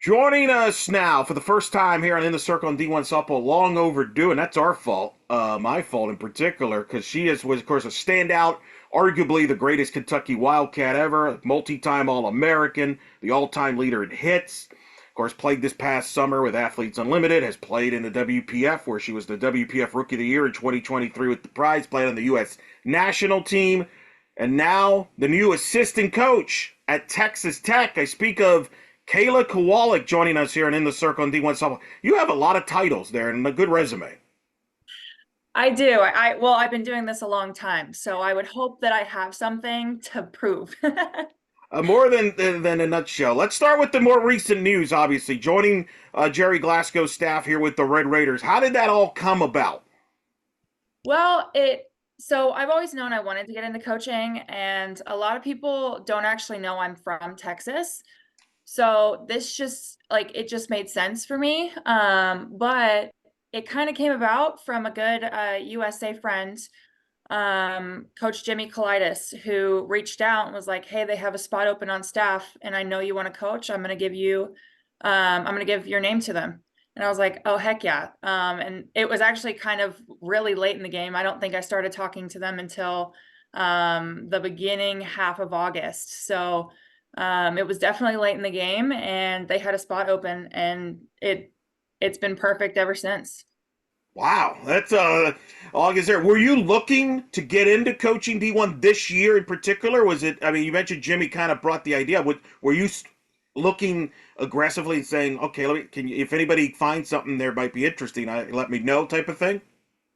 Joining us now for the first time here on In the Circle on D1 Softball, long overdue, and that's our fault, my fault in particular, because was, of course, a standout, arguably the greatest Kentucky Wildcat ever, multi-time All-American, the all-time leader in hits. Of course, played this past summer with Athletes Unlimited, has played in the WPF, where she was the WPF Rookie of the Year in 2023 with the prize, played on the U.S. national team, and now the new assistant coach at Texas Tech. I speak of Kayla Kowalik joining us here and In the Circle on D1 Softball. You have a lot of titles there and a good resume. I do. Well, I've been doing this a long time, so I would hope that I have something to prove. More than a nutshell. Let's start with the more recent news, obviously. Joining Jerry Glasgow's staff here with the Red Raiders. How did that all come about? Well, so I've always known I wanted to get into coaching, and a lot of people don't actually know I'm from Texas. So this just it just made sense for me. But it kind of came about from a good USA friend, Coach Jimmy Kowalik, who reached out and was like, "Hey, they have a spot open on staff, and I know you want to coach. I'm going to give your name to them." And I was like, "Oh, heck yeah!" And it was actually kind of really late in the game. I don't think I started talking to them until the beginning half of August. So it was definitely late in the game, and they had a spot open, and it's been perfect ever since. Wow, that's August there. Were you looking to get into coaching D1 this year in particular? Was it? I mean, you mentioned Jimmy kind of brought the idea. Were you looking aggressively, saying, "Okay, if anybody finds something there might be interesting, let me know," type of thing?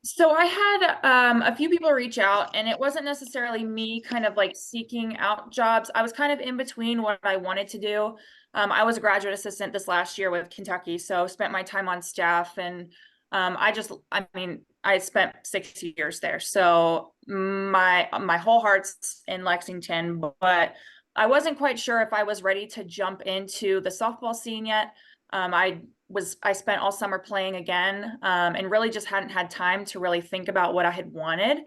So I had a few people reach out, and it wasn't necessarily me kind of like seeking out jobs. I was kind of in between what I wanted to do. I was a graduate assistant this last year with Kentucky, so spent my time on staff, and I mean, I spent 6 years there, so my whole heart's in Lexington, but I wasn't quite sure if I was ready to jump into the softball scene yet. I spent all summer playing again, and really just hadn't had time to really think about what I had wanted.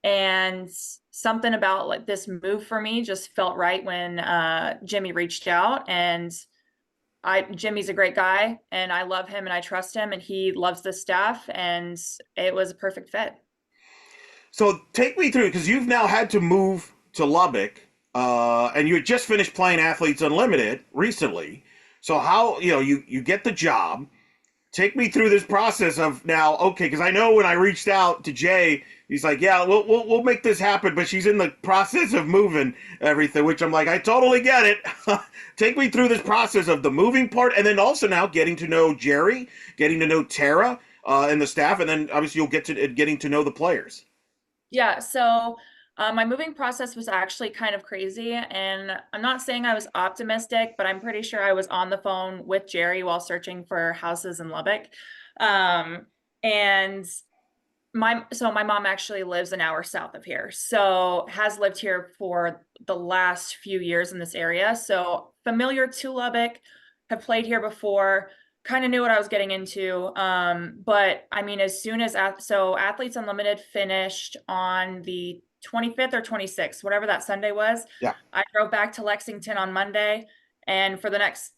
And something about like this move for me just felt right when Jimmy reached out. And Jimmy's a great guy, and I love him and I trust him, and he loves the staff, and it was a perfect fit. So take me through, because you've now had to move to Lubbock, and you had just finished playing Athletes Unlimited recently. So how you get the job? Take me through this process of now, okay, because I know when I reached out to Jay, he's like, "Yeah, we'll make this happen," but she's in the process of moving everything, which I'm like, I totally get it. Take me through this process of the moving part, and then also now getting to know Jerry, getting to know Tara, and the staff, and then obviously you'll get to getting to know the players. Yeah, so my moving process was actually kind of crazy, and I'm not saying I was optimistic, but I'm pretty sure I was on the phone with Jerry while searching for houses in Lubbock. Um, and my mom actually lives an hour south of here, so has lived here for the last few years in this area. So familiar to Lubbock, have played here before, kind of knew what I was getting into. But I mean, as soon as so Athletes Unlimited finished on the 25th or 26th, whatever that Sunday was, Yeah. I drove back to Lexington on Monday. And for the next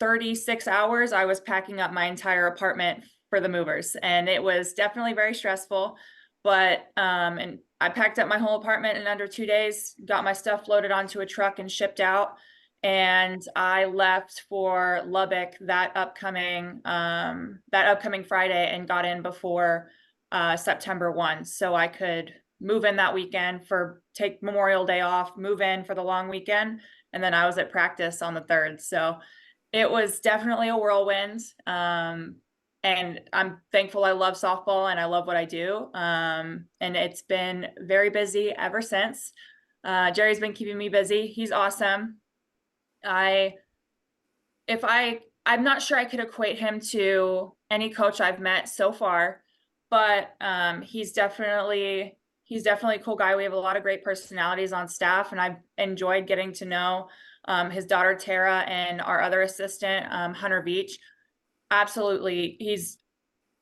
36 hours, I was packing up my entire apartment for the movers, and it was definitely very stressful. But and I packed up my whole apartment in under 2 days, got my stuff loaded onto a truck and shipped out. And I left for Lubbock that upcoming Friday, and got in before September 1, so I could move in that weekend, take Memorial Day off, move in for the long weekend, and then I was at practice on the 3rd. So it was definitely a whirlwind. And I'm thankful. I love softball and I love what I do. And it's been very busy ever since. Jerry's been keeping me busy. He's awesome. I, if I, I'm not sure I could equate him to any coach I've met so far, but he's definitely a cool guy. We have a lot of great personalities on staff, and I've enjoyed getting to know his daughter Tara and our other assistant, Hunter Beach. Absolutely, he's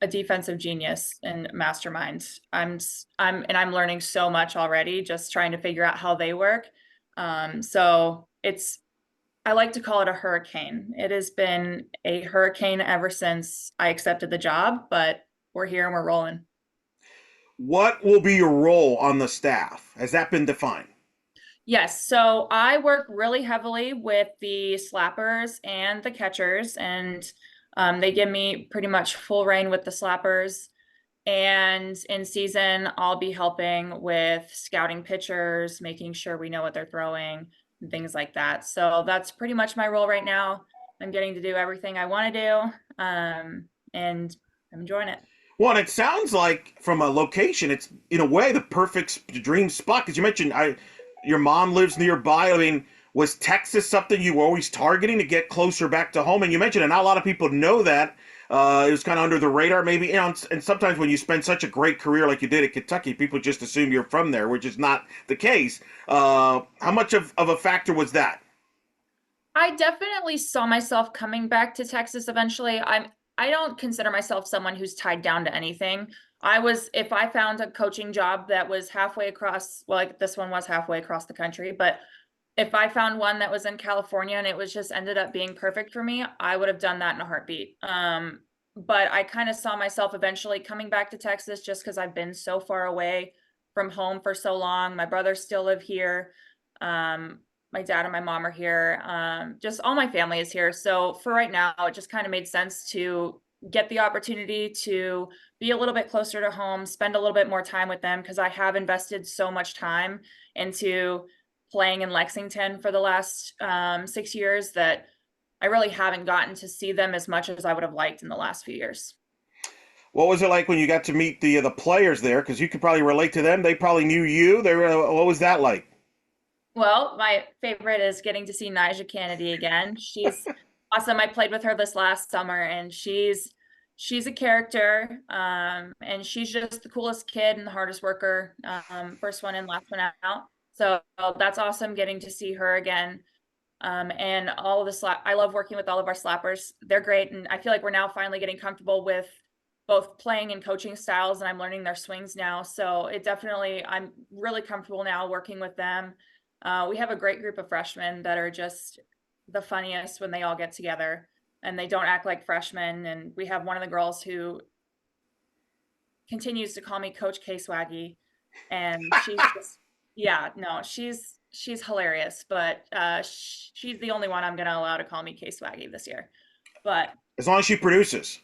a defensive genius and mastermind. I'm learning so much already, just trying to figure out how they work. So I like to call it a hurricane. It has been a hurricane ever since I accepted the job, but we're here and we're rolling. What will be your role on the staff? Has that been defined? Yes, so I work really heavily with the slappers and the catchers, and they give me pretty much full reign with the slappers. And in season, I'll be helping with scouting pitchers, making sure we know what they're throwing, and things like that. So that's pretty much my role right now. I'm getting to do everything I want to do, and I'm enjoying it. Well, and it sounds like from a location, it's in a way the perfect dream spot because you mentioned your mom lives nearby. I mean, was Texas something you were always targeting to get closer back to home? And you mentioned, and not a lot of people know that. It was kind of under the radar, maybe. You know, and sometimes when you spend such a great career like you did at Kentucky, people just assume you're from there, which is not the case. How much of a factor was that? I definitely saw myself coming back to Texas eventually. I don't consider myself someone who's tied down to anything. If I found a coaching job that was halfway across, well, like this one was halfway across the country, but if I found one that was in California and it was just ended up being perfect for me, I would have done that in a heartbeat. But I kind of saw myself eventually coming back to Texas just because I've been so far away from home for so long. My brothers still live here. Um, my dad and my mom are here. Just all my family is here. So for right now, it just kind of made sense to get the opportunity to be a little bit closer to home, spend a little bit more time with them because I have invested so much time into playing in Lexington for the last 6 years that I really haven't gotten to see them as much as I would have liked in the last few years. What was it like when you got to meet the players there? Because you could probably relate to them. They probably knew you. What was that like? Well, my favorite is getting to see Nyjah Kennedy again. She's awesome. I played with her this last summer and she's a character. And she's just the coolest kid and the hardest worker. First one in, last one out. So that's awesome getting to see her again. And all of the I love working with all of our slappers. They're great. And I feel like we're now finally getting comfortable with both playing and coaching styles and I'm learning their swings now. So I'm really comfortable now working with them. We have a great group of freshmen that are just the funniest when they all get together and they don't act like freshmen. And we have one of the girls who continues to call me Coach K Swaggy. And she's just, yeah, no, she's hilarious, but she's the only one I'm going to allow to call me K Swaggy this year. But As long as she produces.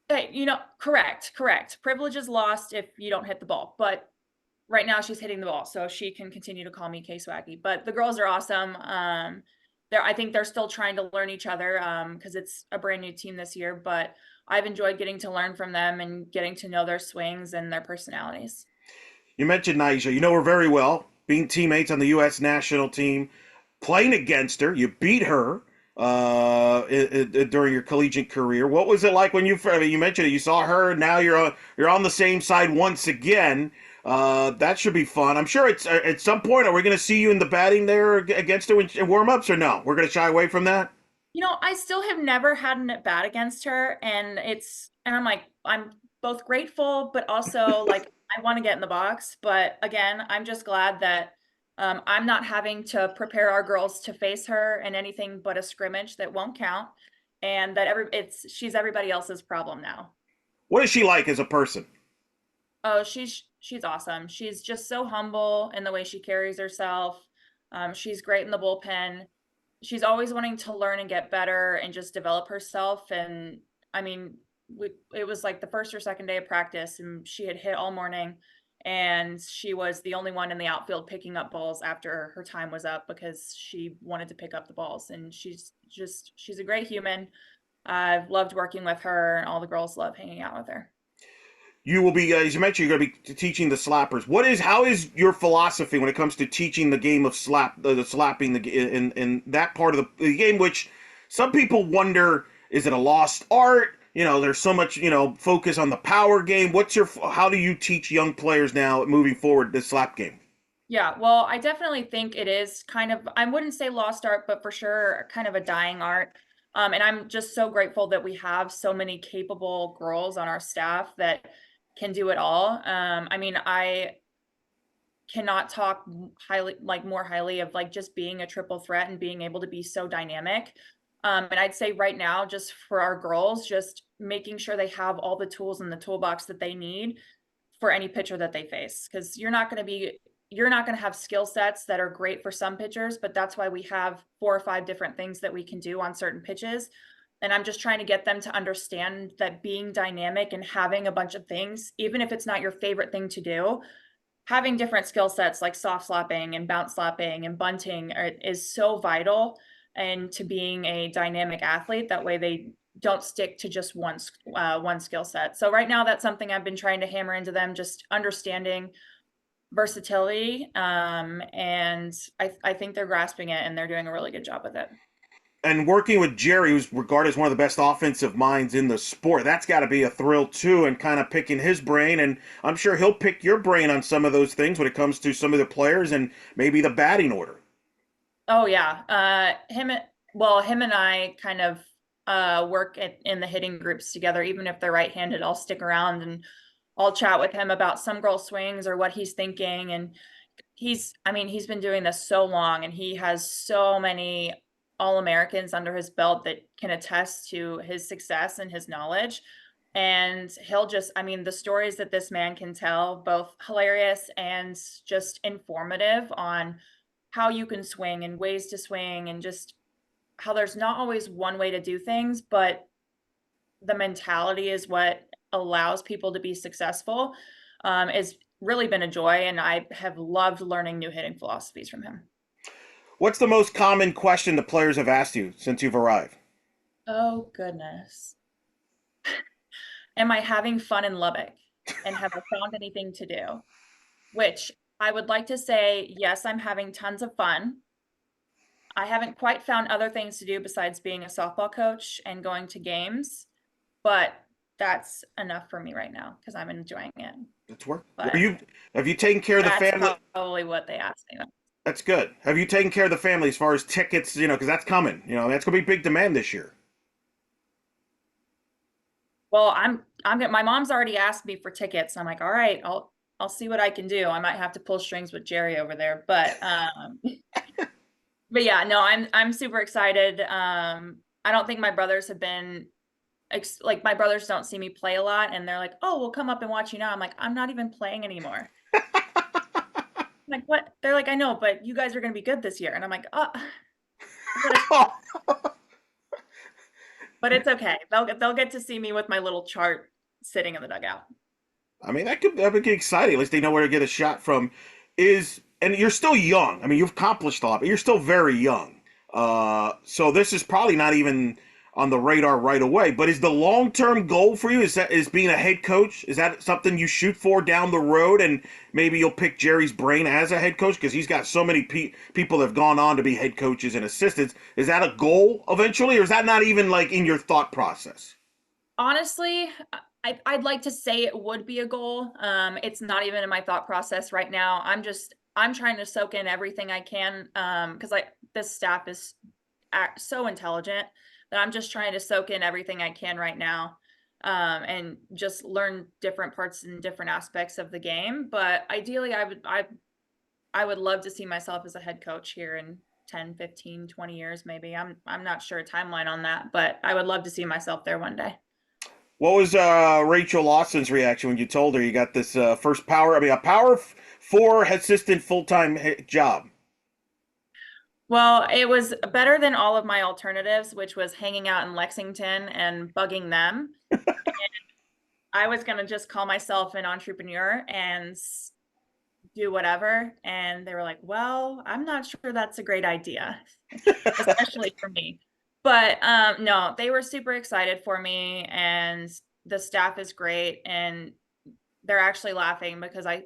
hey, correct. Privilege is lost if you don't hit the ball, but right now she's hitting the ball, so she can continue to call me K Swaggy. But the girls are awesome. I think they're still trying to learn each other because it's a brand new team this year. But I've enjoyed getting to learn from them and getting to know their swings and their personalities. You mentioned Nyjah. You know her very well, being teammates on the U.S. national team, playing against her. You beat her during your collegiate career. What was it like when I mean, you mentioned it. You saw her. Now you're on the same side once again. That should be fun. I'm sure it's at some point. Are we going to see you in the batting there against her in warm ups or no? We're going to shy away from that. I still have never had an at bat against her, and I'm like, I'm both grateful, but also like, I want to get in the box. But again, I'm just glad that I'm not having to prepare our girls to face her in anything but a scrimmage that won't count, and that she's everybody else's problem now. What is she like as a person? Oh, she's awesome. She's just so humble in the way she carries herself. She's great in the bullpen. She's always wanting to learn and get better and just develop herself. And I mean, it was like the first or second day of practice, and she had hit all morning, and she was the only one in the outfield picking up balls after her time was up because she wanted to pick up the balls. And she's a great human. I've loved working with her, and all the girls love hanging out with her. You will be, as you mentioned, you're going to be teaching the slappers. How is your philosophy when it comes to teaching the game of the slapping in that part of the game, which some people wonder, is it a lost art? You know, there's so much, focus on the power game. How do you teach young players now moving forward the slap game? Yeah, well, I definitely think it is kind of, I wouldn't say lost art, but for sure kind of a dying art. And I'm just so grateful that we have so many capable girls on our staff that can do it all. I mean, cannot talk highly, like more highly of like just being a triple threat and being able to be so dynamic. And I'd say right now, just for our girls, just making sure they have all the tools in the toolbox that they need for any pitcher that they face. Because you're not going to have skill sets that are great for some pitchers, but that's why we have 4 or 5 different things that we can do on certain pitches. And I'm just trying to get them to understand that being dynamic and having a bunch of things, even if it's not your favorite thing to do, having different skill sets like soft slapping and bounce slapping and bunting is so vital and to being a dynamic athlete. That way they don't stick to just one skill set. So right now that's something I've been trying to hammer into them, just understanding versatility. And I think they're grasping it and they're doing a really good job with it. And working with Jerry, who's regarded as one of the best offensive minds in the sport, that's got to be a thrill too, and kind of picking his brain. And I'm sure he'll pick your brain on some of those things when it comes to some of the players and maybe the batting order. Oh yeah. Him and I kind of work in the hitting groups together. Even if they're right-handed, I'll stick around and I'll chat with him about some girl swings or what he's thinking. And he's been doing this so long and he has so many All-Americans under his belt that can attest to his success and his knowledge. And the stories that this man can tell, both hilarious and just informative on how you can swing and ways to swing and just how there's not always one way to do things, but the mentality is what allows people to be successful. It's really been a joy, and I have loved learning new hitting philosophies from him. What's the most common question the players have asked you since you've arrived? Oh, goodness. Am I having fun in Lubbock? And have I found anything to do? Which I would like to say, yes, I'm having tons of fun. I haven't quite found other things to do besides being a softball coach and going to games, but that's enough for me right now because I'm enjoying it. That's work. Were But you have you taken care of the that's family? probably what they asked me. That's good. Have you taken care of the family as far as tickets? Because that's coming. That's gonna be big demand this year. Well, my mom's already asked me for tickets. I'm like, all right, I'll see what I can do. I might have to pull strings with Jerry over there, but yeah, no, I'm super excited. I don't think my brothers have been like my brothers don't see me play a lot, and they're like, "Oh, we'll come up and watch you now." I'm like, "I'm not even playing anymore." I'm like, what? They're like, "I know, but you guys are going to be good this year," and I'm like, "Oh, but it's okay. They'll get to see me with my little chart sitting in the dugout." I mean, that would be exciting. At least they know where to get a shot from. And you're still young. I mean, you've accomplished a lot, but you're still very young. So this is probably not even on the radar right away. But is the long term goal for you is being a head coach? Is that something you shoot for down the road? And maybe you'll pick Jerry's brain as a head coach because he's got so many people that have gone on to be head coaches and assistants. Is that a goal eventually, or is that not even like in your thought process? Honestly, I'd like to say it would be a goal. It's not even in my thought process right now. I'm trying to soak in everything I can because this staff is so intelligent that I'm just trying to soak in everything I can right now and just learn different parts and different aspects of the game. But ideally, I would love to see myself as a head coach here in 10, 15, 20 years maybe. I'm not sure a timeline on that, but I would love to see myself there one day. What was Rachel Lawson's reaction when you told her you got this first a power 4 assistant full-time job? Well, it was better than all of my alternatives, which was hanging out in Lexington and bugging them. I was going to just call myself an entrepreneur and do whatever. And they were like, well, I'm not sure that's a great idea, especially for me. But no, they were super excited for me, and the staff is great. And they're actually laughing because I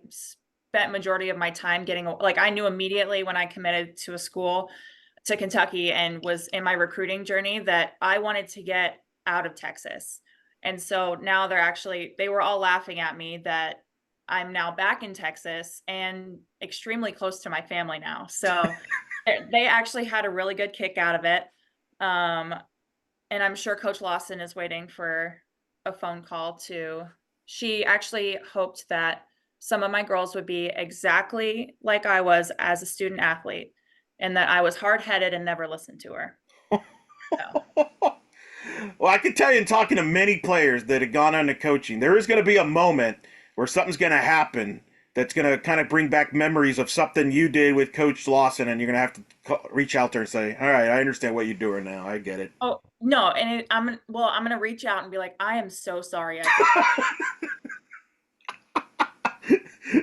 spent majority of my time I knew immediately when I committed to a school to Kentucky and was in my recruiting journey that I wanted to get out of Texas. And so now they were all laughing at me that I'm now back in Texas and extremely close to my family now. So they actually had a really good kick out of it. And I'm sure Coach Lawson is waiting for a phone call she actually hoped that some of my girls would be exactly like I was as a student athlete, and that I was hard-headed and never listened to her. So, Well, I can tell you in talking to many players that have gone on to coaching, there is going to be a moment where something's going to happen that's going to kind of bring back memories of something you did with Coach Lawson, and you're going to have to reach out there and say, "All right, I understand what you're doing now. I get it." oh no, and I'm gonna reach out and be like, I am so sorry I did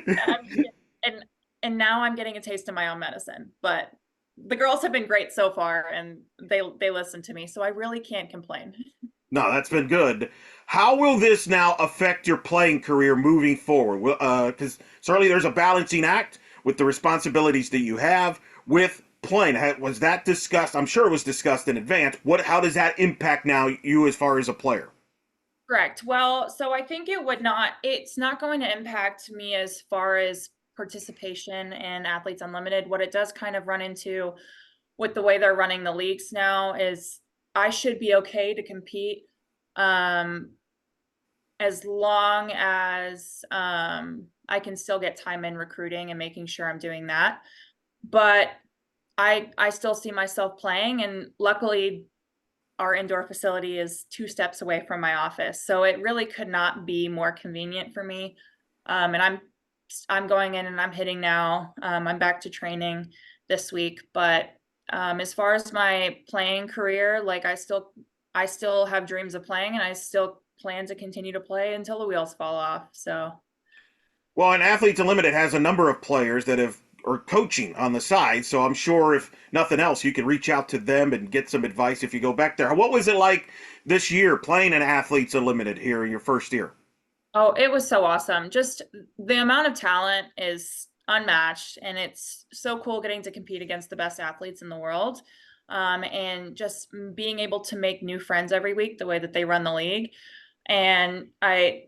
that. I'm, and and now I'm getting a taste of my own medicine. But the girls have been great so far, and they listen to me, so I really can't complain. No, that's been good. How will this now affect your playing career moving forward? Because certainly there's a balancing act with the responsibilities that you have with playing. Was that discussed? I'm sure it was discussed in advance. How does that impact now you as far as a player? Correct. Well, so I think it's not going to impact me as far as participation in Athletes Unlimited. What it does kind of run into with the way they're running the leagues now is I should be okay to compete, um, as long as I can still get time in recruiting and making sure I'm doing that. But I still see myself playing, and luckily our indoor facility is 2 steps away from my office. So it really could not be more convenient for me. And I'm going in and I'm hitting now. I'm back to training this week, but as far as my playing career, like I still have dreams of playing, and I still plan to continue to play until the wheels fall off. So Well, and Athletes Unlimited has a number of players that have are coaching on the side, so I'm sure if nothing else, you can reach out to them and get some advice if you go back there. What was it like this year playing in Athletes Unlimited here in your first year? oh, it was so awesome. Just the amount of talent is unmatched, and it's so cool getting to compete against the best athletes in the world. And just being able to make new friends every week, the way that they run the league. And I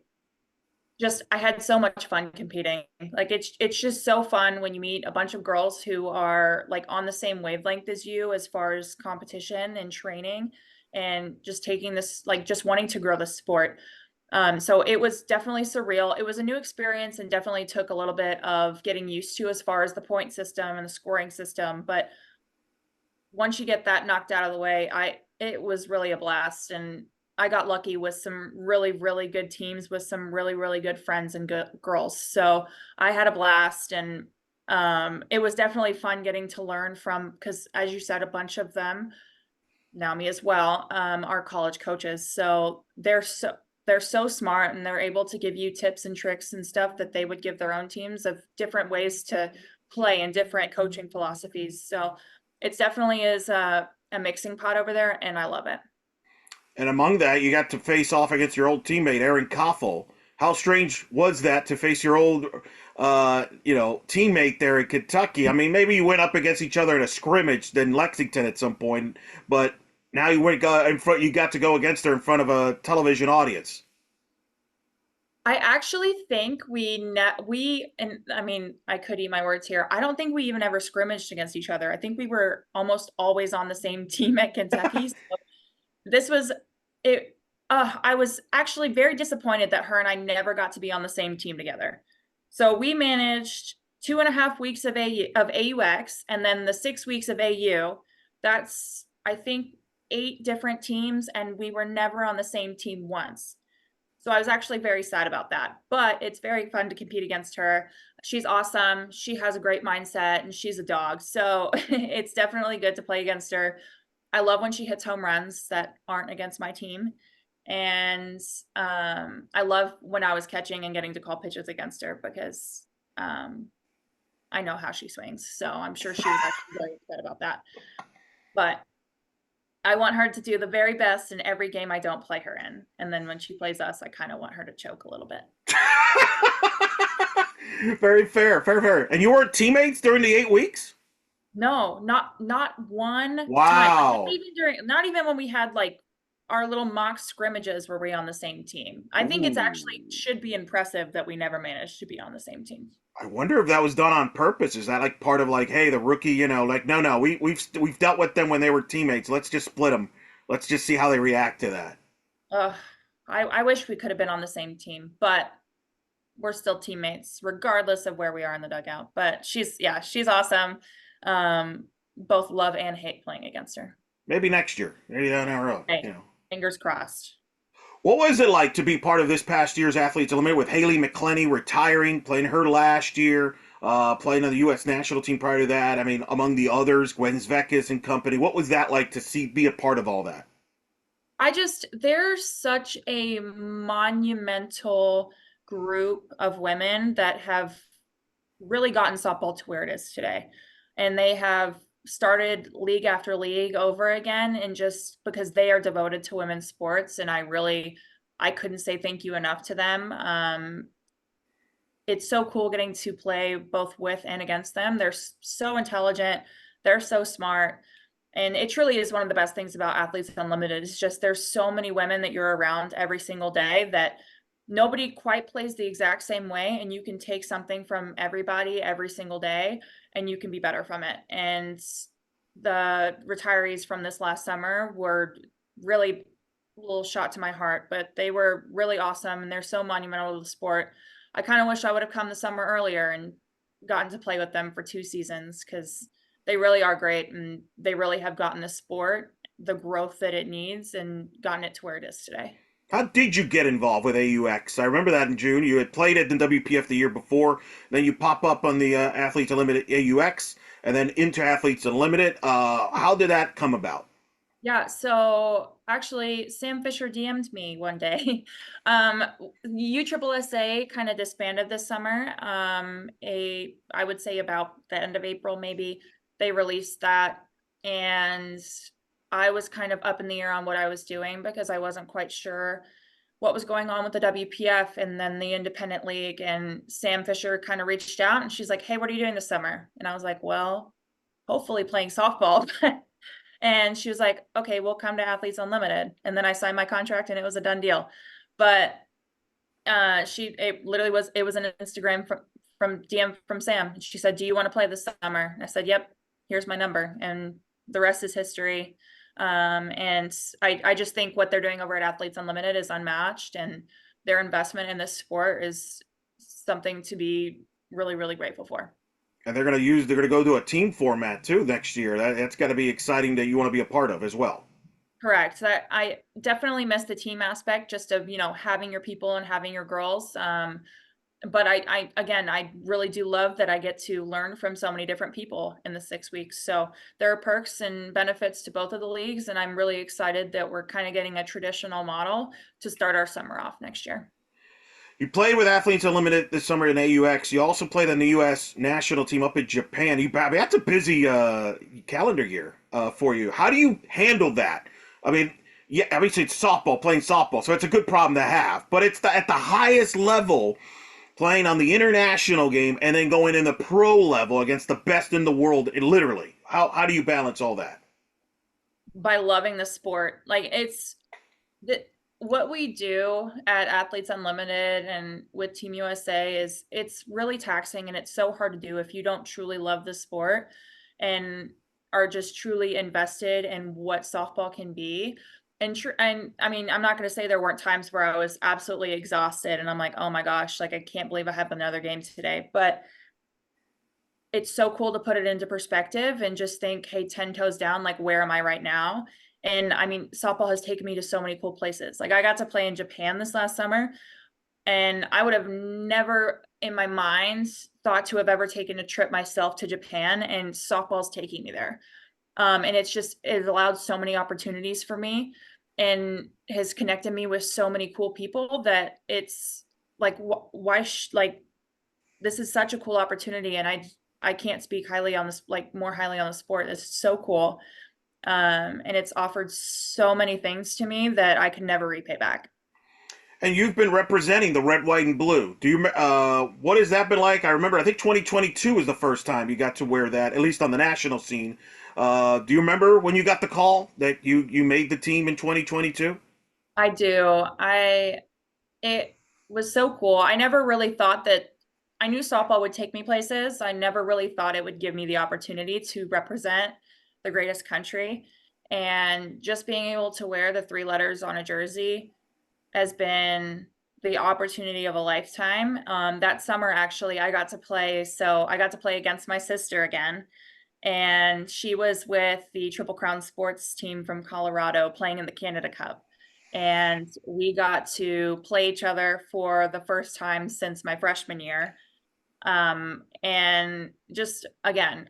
had so much fun competing. Like it's just so fun when you meet a bunch of girls who are like on the same wavelength as you as far as competition and training, and just taking this, like, just wanting to grow the sport. So it was definitely surreal. It was a new experience and definitely took a little bit of getting used to as far as the point system and the scoring system. But once you get that knocked out of the way, it was really a blast. And I got lucky with some really, really good teams with some really, really good friends and good girls. So I had a blast, and it was definitely fun getting to learn from, because as you said, a bunch of them, now me as well, are college coaches. So they're so smart, and they're able to give you tips and tricks and stuff that they would give their own teams of different ways to play and different coaching philosophies. So it's definitely is a mixing pot over there, and I love it. And among that, you got to face off against your old teammate, Aaron Koffel. How strange was that to face your old, teammate there in Kentucky? I mean, maybe you went up against each other in a scrimmage in Lexington at some point, but now you got to go against her in front of a television audience. I actually think and I mean, I could eat my words here. I don't think we even ever scrimmaged against each other. I think we were almost always on the same team at Kentucky. So this was it. I was actually very disappointed that her and I never got to be on the same team together. So we managed 2.5 weeks of AUX, and then the 6 weeks of AU. That's, I think, 8 different teams, and we were never on the same team once. So I was actually very sad about that, but it's very fun to compete against her. She's awesome. She has a great mindset, and she's a dog. So it's definitely good to play against her. I love when she hits home runs that aren't against my team. And I love when I was catching and getting to call pitches against her, because I know how she swings. So I'm sure she was actually very upset about that. But I want her to do the very best in every game I don't play her in. And then when she plays us, I kind of want her to choke a little bit. Very fair, fair, fair. And you weren't teammates during the 8 weeks? No, not one time. Wow. Not even when we had like our little mock scrimmages were we on the same team. I think it's actually Ooh. should be impressive that we never managed to be on the same team. I wonder if that was done on purpose. Is that like part of like, hey, the rookie, like no, we've dealt with them when they were teammates. Let's just split them. Let's just see how they react to that. Ugh, I wish we could have been on the same team, but we're still teammates regardless of where we are in the dugout. But she's awesome. Both love and hate playing against her. Maybe next year. Maybe down the road. Hey, fingers crossed. What was it like to be part of this past year's Athletes Unlimited with Haley McClenny retiring, playing her last year, playing on the U.S. national team prior to that? I mean, among the others, Gwen Zvekis and company. What was that like to be a part of all that? There's such a monumental group of women that have really gotten softball to where it is today. And they have started league after league over again, and just because they are devoted to women's sports. And I couldn't say thank you enough to them. It's so cool getting to play both with and against them. They're so intelligent. They're so smart. And it truly is one of the best things about Athletes Unlimited. It's just there's so many women that you're around every single day that nobody quite plays the exact same way. And you can take something from everybody every single day and you can be better from it. And the retirees from this last summer were really a little shot to my heart, but they were really awesome and they're so monumental to the sport. I kind of wish I would have come the summer earlier and gotten to play with them for 2 seasons, because they really are great and they really have gotten the sport the growth that it needs and gotten it to where it is today. How did you get involved with AUX? I remember that in June. You had played at the WPF the year before. Then you pop up on the Athletes Unlimited AUX and then into Athletes Unlimited. How did that come about? Yeah, so actually Sam Fisher DM'd me one day. USSSA kind of disbanded this summer. I would say about the end of April, maybe they released that. And I was kind of up in the air on what I was doing because I wasn't quite sure what was going on with the WPF and then the independent league. And Sam Fisher kind of reached out and she's like, "Hey, what are you doing this summer?" And I was like, "Well, hopefully playing softball." And she was like, "Okay, we'll come to Athletes Unlimited." And then I signed my contract and it was a done deal. But it was an Instagram from DM from Sam. She said, "Do you want to play this summer?" And I said, "Yep, here's my number." And the rest is history. And I just think what they're doing over at Athletes Unlimited is unmatched, and their investment in this sport is something to be really, really grateful for. And they're gonna go to a team format too next year. That's got to be exciting that you want to be a part of as well. Correct. That I definitely miss the team aspect, just of, having your people and having your girls. But I really do love that I get to learn from so many different people in the 6 weeks. So there are perks and benefits to both of the leagues, and I'm really excited that we're kind of getting a traditional model to start our summer off next year. You played with Athletes Unlimited this summer in AUX. You also played on the U.S. national team up in Japan. That's a busy calendar year for you. How do you handle that? I mean, yeah, obviously it's softball, playing softball, so it's a good problem to have. But it's at the highest level, playing on the international game, and then going in the pro level against the best in the world, literally. How do you balance all that? By loving the sport. What we do at Athletes Unlimited and with Team USA is it's really taxing, and it's so hard to do if you don't truly love the sport and are just truly invested in what softball can be. And I mean, I'm not going to say there weren't times where I was absolutely exhausted and I'm like, "Oh my gosh, like I can't believe I have another game today." But it's so cool to put it into perspective and just think, "Hey, 10 toes down, like where am I right now?" And I mean, softball has taken me to so many cool places. Like I got to play in Japan this last summer, and I would have never in my mind thought to have ever taken a trip myself to Japan, and softball's taking me there. And it allowed so many opportunities for me and has connected me with so many cool people that it's like, like this is such a cool opportunity. And I can't speak highly on this, like more highly on the sport. It's so cool. And it's offered so many things to me that I can never repay back. And you've been representing the red, white, and blue. What has that been like? I remember, I think 2022 was the first time you got to wear that, at least on the national scene. Do you remember when you got the call that you made the team in 2022? I do. It was so cool. I never really thought that I knew softball would take me places. I never really thought it would give me the opportunity to represent the greatest country. And just being able to wear the 3 letters on a jersey has been the opportunity of a lifetime. That summer, actually, I got to play. So I got to play against my sister again. And she was with the Triple Crown sports team from Colorado playing in the Canada Cup. And we got to play each other for the first time since my freshman year. And just again,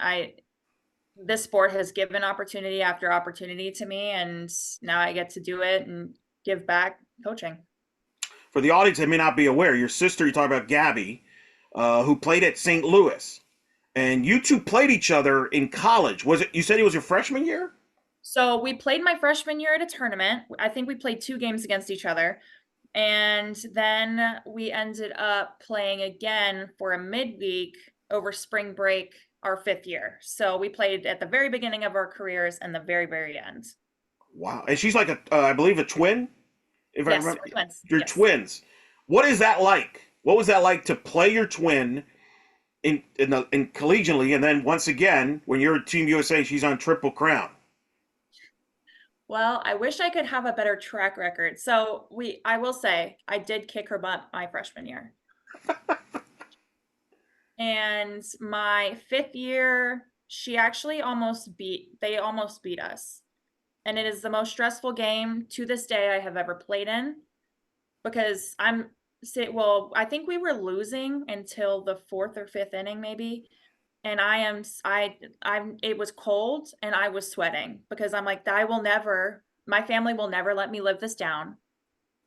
this sport has given opportunity after opportunity to me, and now I get to do it and give back coaching. For the audience that may not be aware, your sister, you talk about Gabby, who played at St. Louis, and you two played each other in college. Was it? You said it was your freshman year? So we played my freshman year at a tournament. I think we played 2 games against each other. And then we ended up playing again for a midweek over spring break our 5th year. So we played at the very beginning of our careers and the very, very end. Wow. And she's like I believe, a twin. If I Yes, remember, we're twins. you're Yes. twins. What is that like? What was that like to play your twin in collegiately, and then once again when you're Team USA, she's on Triple Crown? Well, I wish I could have a better track record. So I will say, I did kick her butt my freshman year. And my 5th year, they almost beat us. And it is the most stressful game to this day I have ever played in, because I think we were losing until the 4th or 5th inning maybe. And it was cold and I was sweating because I'm like, my family will never let me live this down,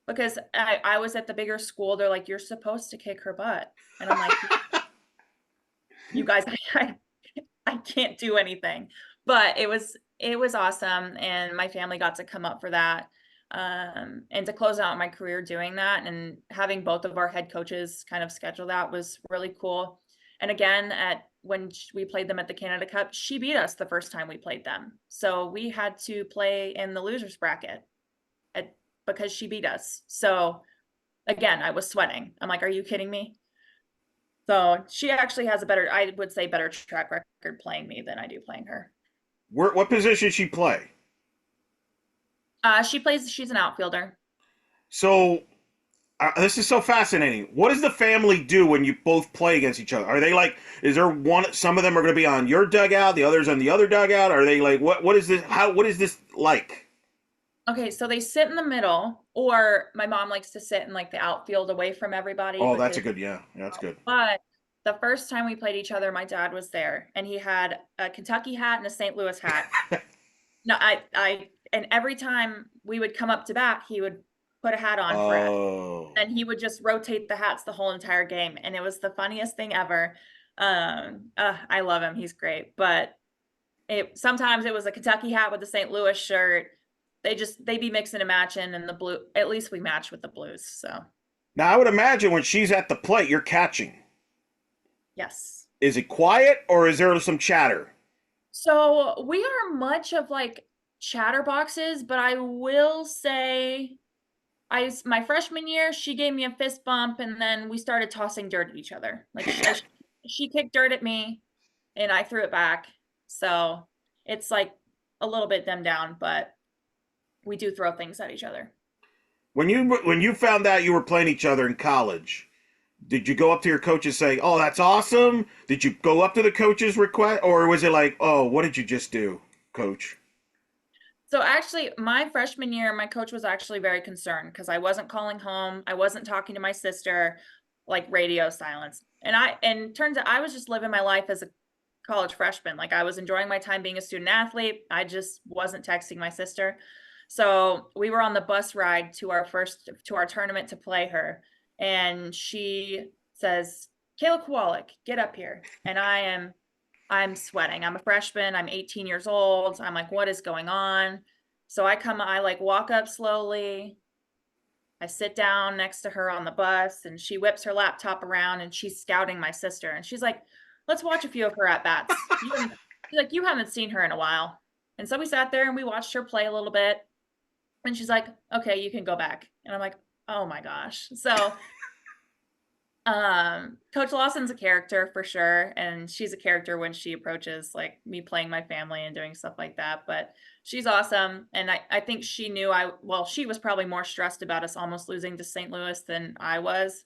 because I was at the bigger school. They're like, you're supposed to kick her butt. And I'm like, you guys, I can't do anything. But it was awesome. And my family got to come up for that. And to close out my career doing that and having both of our head coaches kind of schedule that was really cool. And again, when we played them at the Canada Cup, she beat us the first time we played them. So we had to play in the losers bracket because she beat us. So again, I was sweating. I'm like, are you kidding me? So she actually has I would say, better track record playing me than I do playing her. What position did she play? She's an outfielder. So this is so fascinating. What does the family do when you both play against each other? Are they like, is there one, some of them are going to be on your dugout, the others on the other dugout? Are they like, what is this? What is this like? Okay, so they sit in the middle, or my mom likes to sit in like the outfield away from everybody. Oh, that's a good, yeah, that's good. But the first time we played each other, my dad was there and he had a Kentucky hat and a St. Louis hat. No, and every time we would come up to bat, he would put a hat on for us. Oh. And he would just rotate the hats the whole entire game. And it was the funniest thing ever. I love him. He's great. But sometimes it was a Kentucky hat with a St. Louis shirt. They'd be mixing and matching, and the blue, at least we match with the Blues. So Now I would imagine when she's at the plate, you're catching. yes. Is it quiet or is there some chatter? So we are much of like chatterboxes, but I will say, my freshman year, she gave me a fist bump, and then we started tossing dirt at each other. Like she kicked dirt at me, and I threw it back. So it's like a little bit dumbed down, but we do throw things at each other. When you found out you were playing each other in college, did you go up to your coach and say, "Oh, that's awesome"? Did you go up to the coach's request, or was it like, "Oh, what did you just do, coach"? So actually, my freshman year, my coach was actually very concerned because I wasn't calling home. I wasn't talking to my sister, like radio silence. And turns out I was just living my life as a college freshman. Like I was enjoying my time being a student athlete. I just wasn't texting my sister. So we were on the bus ride to our tournament to play her. And she says, Kayla Kowalik, get up here. And I'm sweating. I'm a freshman. I'm 18 years old. I'm like, what is going on? So I like walk up slowly. I sit down next to her on the bus, and she whips her laptop around and she's scouting my sister. And she's like, let's watch a few of her at bats. She's like, you haven't seen her in a while. And so we sat there and we watched her play a little bit. And she's like, okay, you can go back. And I'm like, oh my gosh. So Coach Lawson's a character for sure, and she's a character when she approaches like me playing my family and doing stuff like that. But She's awesome, and I think she knew well, she was probably more stressed about us almost losing to St. Louis than I was,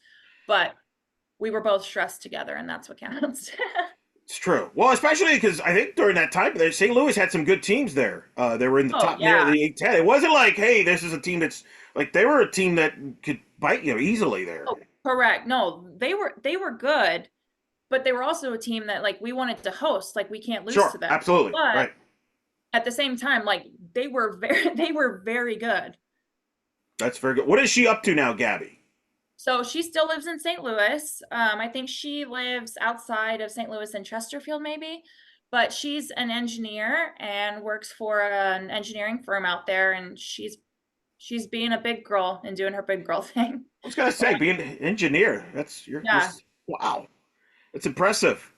but we were both stressed together, and that's what counts. It's true. Well, especially because I think during that time, St. Louis had some good teams there. They were in the Oh, top near yeah. the 8-10. It wasn't like, hey, this is a team that's like they were a team that could bite you easily there. Oh, correct. No, they were good, but they were also a team that, like, we wanted to host, like, we can't lose Sure, to them. absolutely, But right. at the same time, like, they were very they were very good. That's very good. What is she up to now, Gabby? So she still lives in St. Louis. I think she lives outside of St. Louis in Chesterfield, maybe, but she's an engineer and works for an engineering firm out there, and she's being a big girl and doing her big girl thing. I was gonna say, And being an engineer. That's you're yeah, wow. It's impressive.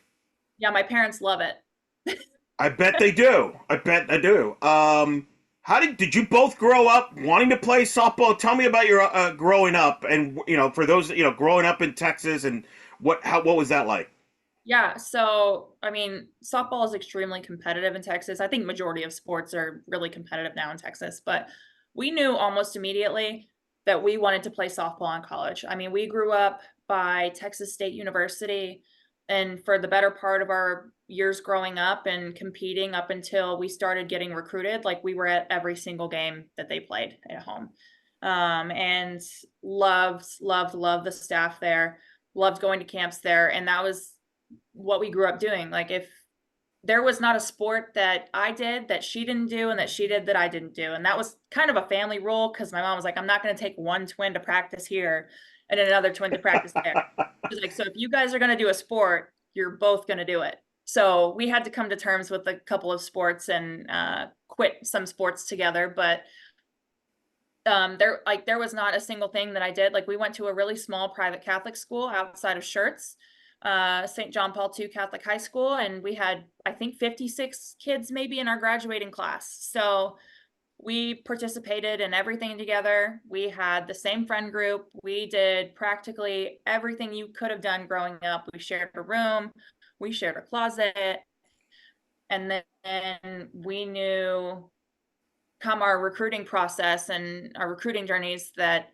yeah, my parents love it. I bet they do. I bet they do. How did you both grow up wanting to play softball? Tell me about your growing up, and for those growing up in Texas, and what was that like? Yeah, so I mean, softball is extremely competitive in Texas. I think majority of sports are really competitive now in Texas, but we knew almost immediately that we wanted to play softball in college. I mean, we grew up by Texas State University, and for the better part of our years growing up and competing up until we started getting recruited, like we were at every single game that they played at home. And loved the staff there, loved going to camps there, and that was what we grew up doing. Like if there was not a sport that I did that she didn't do and that she did that I didn't do. And that was kind of a family rule because my mom was like, I'm not going to take one twin to practice here and another twin to practice there. She's like, so if you guys are going to do a sport, you're both going to do it. So we had to come to terms with a couple of sports and quit some sports together. But there was not a single thing that I did. Like we went to a really small private Catholic school outside of Schertz, St. John Paul II Catholic High School, and we had I think 56 kids maybe in our graduating class. So we participated in everything together. We had the same friend group. We did practically everything you could have done growing up. We shared a room, we shared a closet, and then we knew come our recruiting process and our recruiting journeys that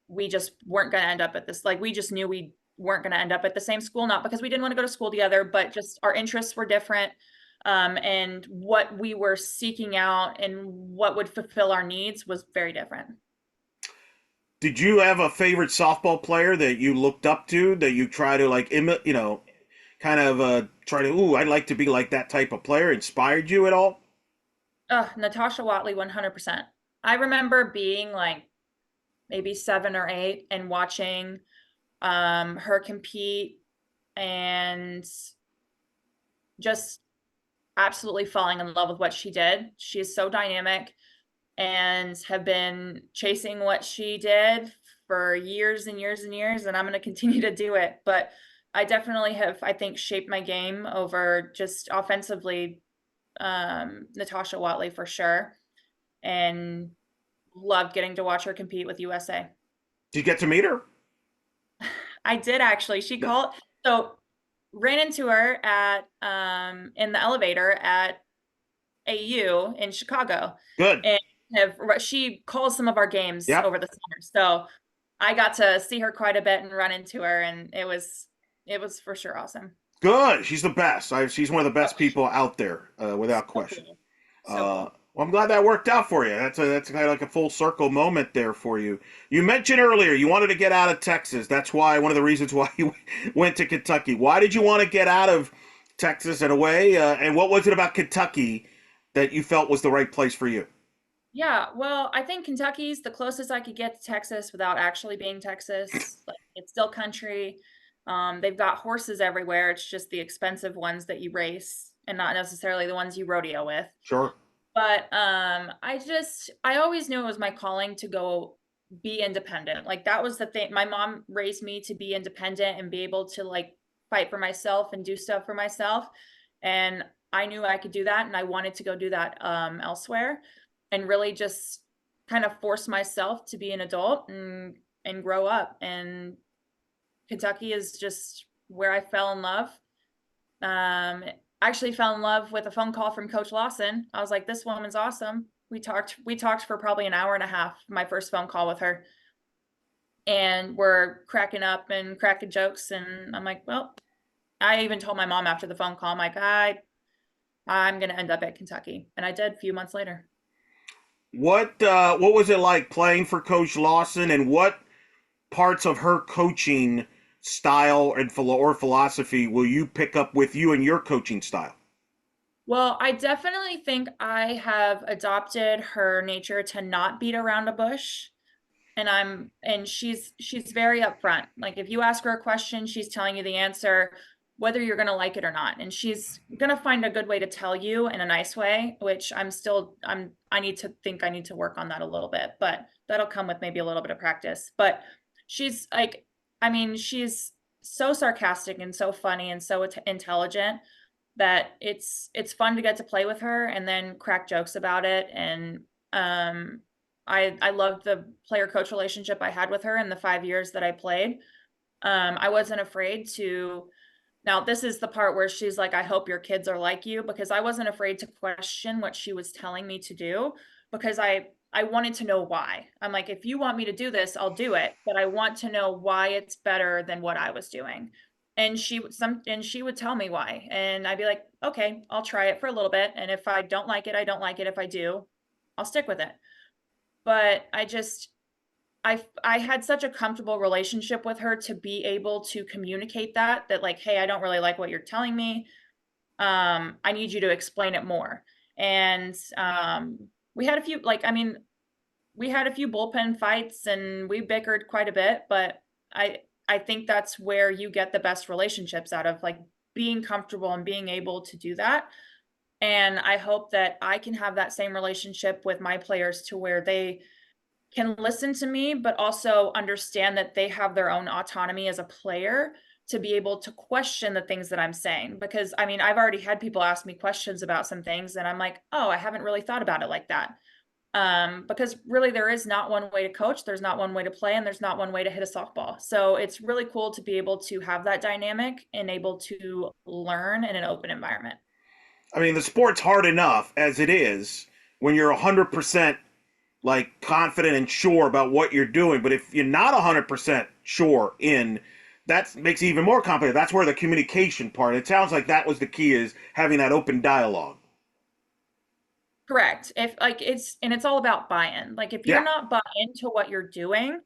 we just weren't going to end up at this. Like we just knew we weren't going to end up at the same school, not because we didn't want to go to school together, but just our interests were different. And what we were seeking out and what would fulfill our needs was very different. Did you have a favorite softball player that you looked up to that you try to like kind of try to I'd like to be like that type of player? Inspired you at all? Natasha Watley, 100%. I remember being like maybe 7 or 8 and watching her compete and just absolutely falling in love with what she did. She is so dynamic and have been chasing what she did for years and years and years, and I'm going to continue to do it. But I definitely have, I think, shaped my game over just offensively, Natasha Watley for sure, and loved getting to watch her compete with USA. Did you get to meet her? I did actually. She called, so ran into her at in the elevator at AU in Chicago, Good. and she calls some of our games Yep. over the summer. So I got to see her quite a bit and run into her, and it was for sure awesome. Good. She's the best. She's one of the Oh, best people out there, without so question. cool. So cool. Well, I'm glad that worked out for you. That's kind of like a full circle moment there for you. You mentioned earlier you wanted to get out of Texas. That's why one of the reasons why you went to Kentucky. Why did you want to get out of Texas and away? And what was it about Kentucky that you felt was the right place for you? Yeah, well, I think Kentucky's the closest I could get to Texas without actually being Texas. Like it's still country. They've got horses everywhere. It's just the expensive ones that you race and not necessarily the ones you rodeo with. Sure. But I always knew it was my calling to go be independent. Like that was the thing. My mom raised me to be independent and be able to like fight for myself and do stuff for myself. And I knew I could do that and I wanted to go do that elsewhere and really just kind of force myself to be an adult and grow up. And Kentucky is just where I fell in love. Um, actually fell in love with a phone call from Coach Lawson. I was like, this woman's awesome. We talked for probably an hour and a half, my first phone call with her. And we're cracking up and cracking jokes. And I'm like, well, I even told my mom after the phone call, I'm like, I'm gonna end up at Kentucky. And I did a few months later. What was it like playing for Coach Lawson, and what parts of her coaching style and or philosophy will you pick up with you and your coaching style? Well, I definitely think I have adopted her nature to not beat around a bush. And she's very upfront. Like if you ask her a question, she's telling you the answer, whether you're going to like it or not. And she's going to find a good way to tell you in a nice way, which I need to work on that a little bit, but that'll come with maybe a little bit of practice. But she's like, I mean, she's so sarcastic and so funny and so intelligent that it's fun to get to play with her and then crack jokes about it. And I loved the player coach relationship I had with her in the 5 years that I played. I wasn't afraid to. Now, this is the part where she's like, I hope your kids are like you, because I wasn't afraid to question what she was telling me to do, because I wanted to know why. I'm like, if you want me to do this, I'll do it, but I want to know why it's better than what I was doing. And she would tell me why. And I'd be like, okay, I'll try it for a little bit. And if I don't like it, I don't like it. If I do, I'll stick with it. But I had such a comfortable relationship with her to be able to communicate that like, hey, I don't really like what you're telling me. I need you to explain it more. And we had a few, like, I mean, we had a few bullpen fights and we bickered quite a bit, but I think that's where you get the best relationships, out of like being comfortable and being able to do that. And I hope that I can have that same relationship with my players, to where they can listen to me, but also understand that they have their own autonomy as a player to be able to question the things that I'm saying. Because I mean, I've already had people ask me questions about some things, and I'm like, oh, I haven't really thought about it like that. Because really, there is not one way to coach, there's not one way to play, and there's not one way to hit a softball. So it's really cool to be able to have that dynamic and able to learn in an open environment. I mean, the sport's hard enough as it is when you're 100% like confident and sure about what you're doing. But if you're not 100% sure in, that makes it even more complicated. That's where the communication part, it sounds like that was the key, is having that open dialogue. Correct. If like it's all about buy-in. Like if you're Yeah. not bought into what you're doing,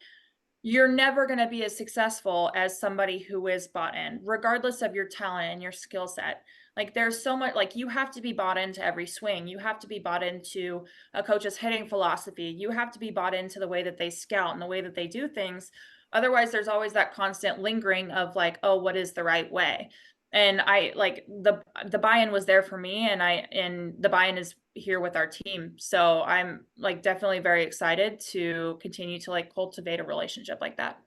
you're never going to be as successful as somebody who is bought in, regardless of your talent and your skill set. Like there's so much, like you have to be bought into every swing. You have to be bought into a coach's hitting philosophy. You have to be bought into the way that they scout and the way that they do things. Otherwise, there's always that constant lingering of like, oh, what is the right way? And I like the buy-in was there for me, and the buy-in is here with our team. So I'm like definitely very excited to continue to like cultivate a relationship like that.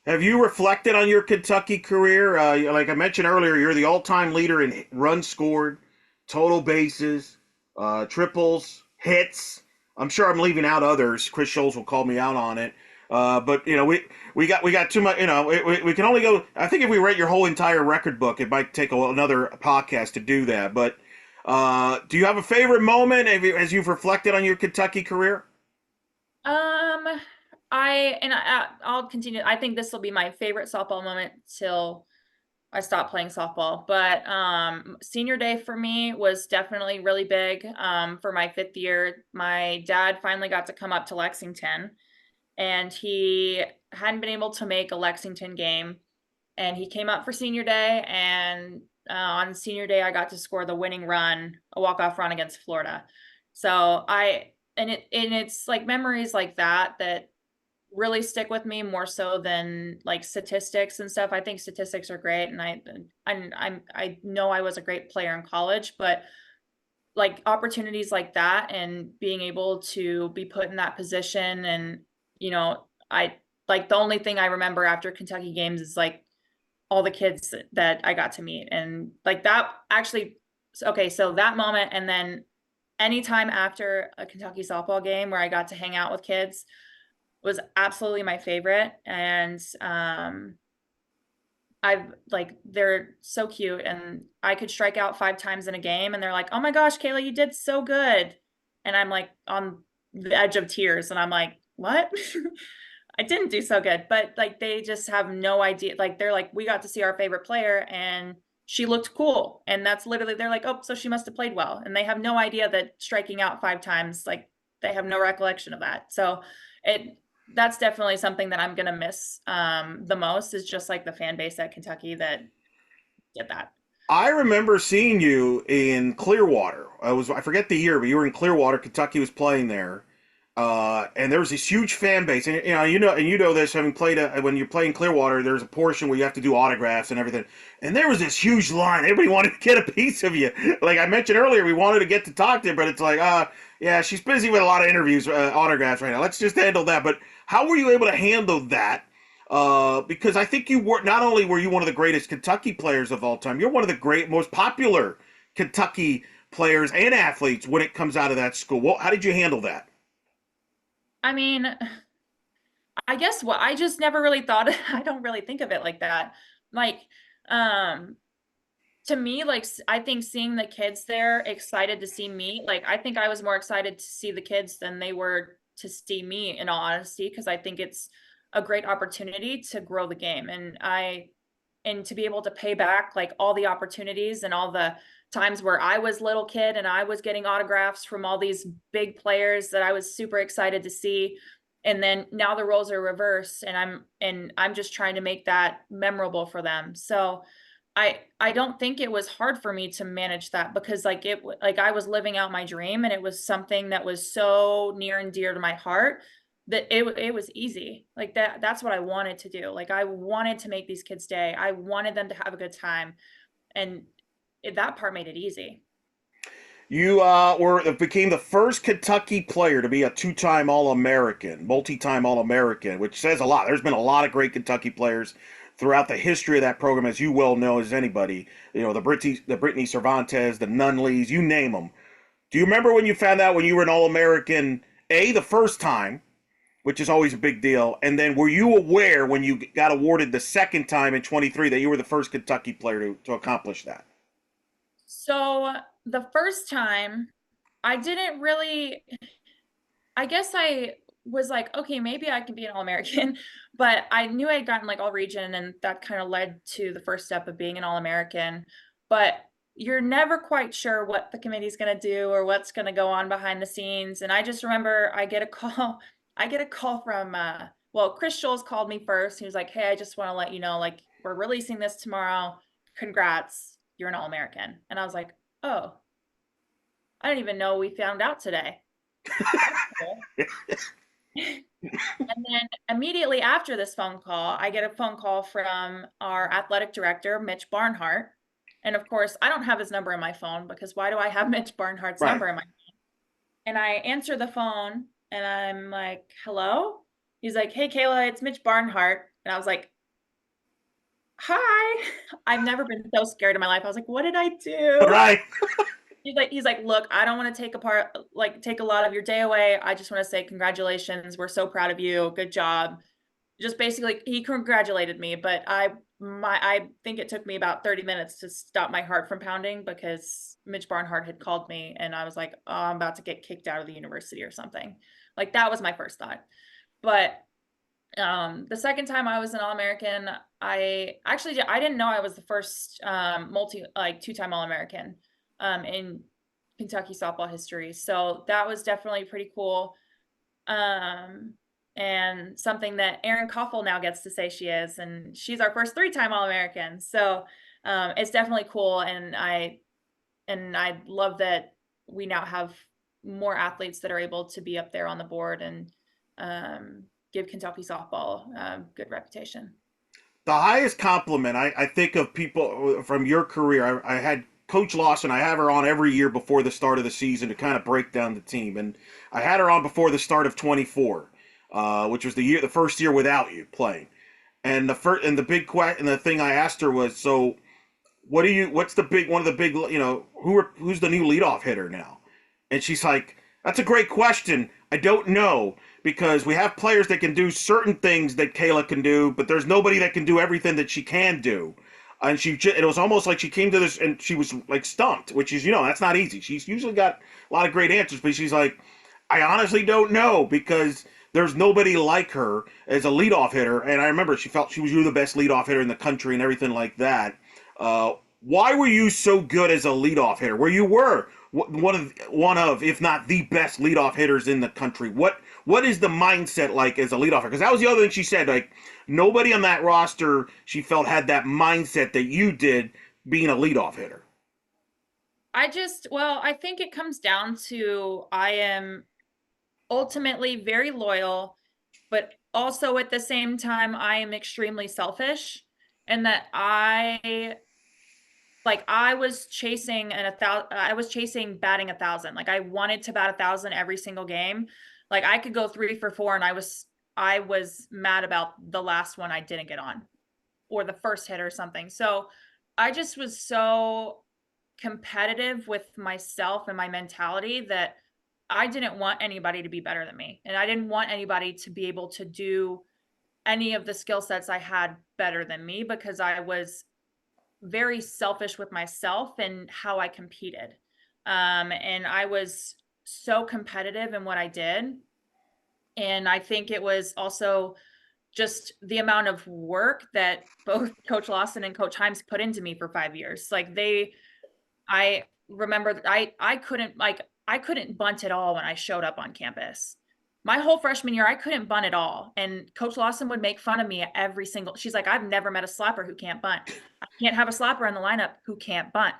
Have you reflected on your Kentucky career? Like I mentioned earlier, you're the all-time leader in runs scored, total bases, triples, hits. I'm sure I'm leaving out others. Chris Scholes will call me out on it. But you know, we got too much. You know, we can only go. I think if we rate your whole entire record book, it might take another podcast to do that. But do you have a favorite moment as you've reflected on your Kentucky career? Um, I'll continue. I think this will be my favorite softball moment till I stopped playing softball. But senior day for me was definitely really big. For my 5th year, my dad finally got to come up to Lexington, and he hadn't been able to make a Lexington game. And he came up for senior day, and on senior day, I got to score the winning run, a walk-off run against Florida. So it's like memories like that that really stick with me more so than like statistics and stuff. I think statistics are great, and I know I was a great player in college, but like opportunities like that and being able to be put in that position, and I like the only thing I remember after Kentucky games is like all the kids that I got to meet, and like that actually. Okay, so that moment, and then anytime after a Kentucky softball game where I got to hang out with kids was absolutely my favorite. And I've like, they're so cute, and I could strike out 5 times in a game and they're like, oh my gosh, Kayla, you did so good. and I'm like on the edge of tears, and I'm like, what? I didn't do so good, but like they just have no idea. Like they're like, we got to see our favorite player and she looked cool. And that's literally, they're like, oh, so she must have played well. And they have no idea that striking out 5 times, like they have no recollection of that. So it, that's definitely something that I'm gonna miss the most, is just like the fan base at Kentucky that did that. I remember seeing you in Clearwater. I forget the year, but you were in Clearwater. Kentucky was playing there, and there was this huge fan base. And you know this, having played when you're playing Clearwater, there's a portion where you have to do autographs and everything. And there was this huge line. Everybody wanted to get a piece of you. Like I mentioned earlier, we wanted to get to talk to you, but it's like, yeah, she's busy with a lot of interviews, autographs right now. Let's just handle that. But how were you able to handle that? Because I think you were, not only were you one of the greatest Kentucky players of all time, you're one of the most popular Kentucky players and athletes when it comes out of that school. Well, how did you handle that? I mean, I guess what I just never really thought, I don't really think of it like that. Like, um, to me, like I think seeing the kids there excited to see me, like I think I was more excited to see the kids than they were to see me, in all honesty, because I think it's a great opportunity to grow the game. And to be able to pay back like all the opportunities and all the times where I was little kid and I was getting autographs from all these big players that I was super excited to see. And then now the roles are reversed, and I'm just trying to make that memorable for them. So I don't think it was hard for me to manage that, because like like I was living out my dream, and it was something that was so near and dear to my heart that it was easy. Like that's what I wanted to do. Like I wanted to make these kids day. I wanted them to have a good time, and that part made it easy. You became the first Kentucky player to be a two-time All-American, multi-time All-American, which says a lot. There's been a lot of great Kentucky players throughout the history of that program, as you well know as anybody. You know, the Brittany Cervantes, the Nunleys, you name them. Do you remember when you found out when you were an All-American, the first time, which is always a big deal, and then were you aware when you got awarded the second time in 23 that you were the first Kentucky player to accomplish that? So the first time I didn't really, I guess I was like, okay, maybe I can be an All-American, but I knew I had gotten like all region, and that kind of led to the first step of being an All-American. But you're never quite sure what the committee's going to do or what's going to go on behind the scenes. And I just remember I get a call, I get a call from, well, Chris Scholes called me first. He was like, hey, I just want to let you know, like, we're releasing this tomorrow. Congrats, you're an All-American. And I was like, oh, I didn't even know we found out today. That's cool. And then immediately after this phone call, I get a phone call from our athletic director, Mitch Barnhart. And of course, I don't have his number in my phone, because why do I have Mitch Barnhart's Right. number in my phone? And I answer the phone and I'm like, hello? He's like, hey, Kayla, it's Mitch Barnhart. And I was like, hi. I've never been so scared in my life. I was like, what did I do? Right. He's like, look, I don't want to take a lot of your day away. I just want to say congratulations. We're so proud of you. Good job. Just basically, he congratulated me, but I think it took me about 30 minutes to stop my heart from pounding, because Mitch Barnhart had called me and I was like, oh, I'm about to get kicked out of the university or something. Like that was my first thought. But the second time I was an All-American, I didn't know I was the first two-time All-American in Kentucky softball history. So that was definitely pretty cool. And something that Erin Koffel now gets to say she is, and she's our first three-time All-American. So it's definitely cool, and I love that we now have more athletes that are able to be up there on the board and give Kentucky softball a good reputation. The highest compliment I think of people from your career, I had Coach Lawson. I have her on every year before the start of the season to kind of break down the team, and I had her on before the start of 24, which was the first year without you playing. And the thing I asked her was, so what's one of the big, who's the new leadoff hitter now? And she's like, that's a great question. I don't know, because we have players that can do certain things that Kayla can do, but there's nobody that can do everything that she can do. and it was almost like she came to this and she was like stumped, which is, that's not easy. She's usually got a lot of great answers, but she's like, I honestly don't know because there's nobody like her as a leadoff hitter. And I remember she felt she was the best leadoff hitter in the country and everything like that. Why were you so good as a leadoff hitter? Where you were one of, if not the best leadoff hitters in the country. What is the mindset like as a leadoff hitter? Because that was the other thing she said. Like nobody on that roster, she felt had that mindset that you did being a leadoff hitter. I think it comes down to I am ultimately very loyal, but also at the same time, I am extremely selfish, and that I was chasing I was chasing batting 1,000. Like I wanted to bat 1,000 every single game. Like I could go 3 for 4, and I was mad about the last one I didn't get on, or the first hit or something. So I just was so competitive with myself and my mentality that I didn't want anybody to be better than me. And I didn't want anybody to be able to do any of the skill sets I had better than me, because I was very selfish with myself and how I competed. And I was so competitive in what I did. And I think it was also just the amount of work that both Coach Lawson and Coach Himes put into me for 5 years. I remember that I couldn't bunt at all when I showed up on campus. My whole freshman year, I couldn't bunt at all. And Coach Lawson would make fun of me at she's like, I've never met a slapper who can't bunt. I can't have a slapper in the lineup who can't bunt.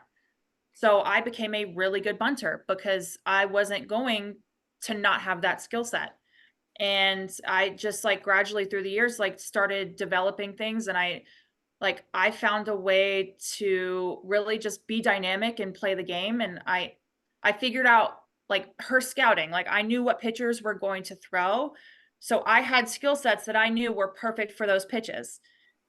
So I became a really good bunter because I wasn't going to not have that skill set. And I just gradually through the years, started developing things. And I found a way to really just be dynamic and play the game. And I figured out her scouting. I knew what pitchers were going to throw. So I had skill sets that I knew were perfect for those pitches.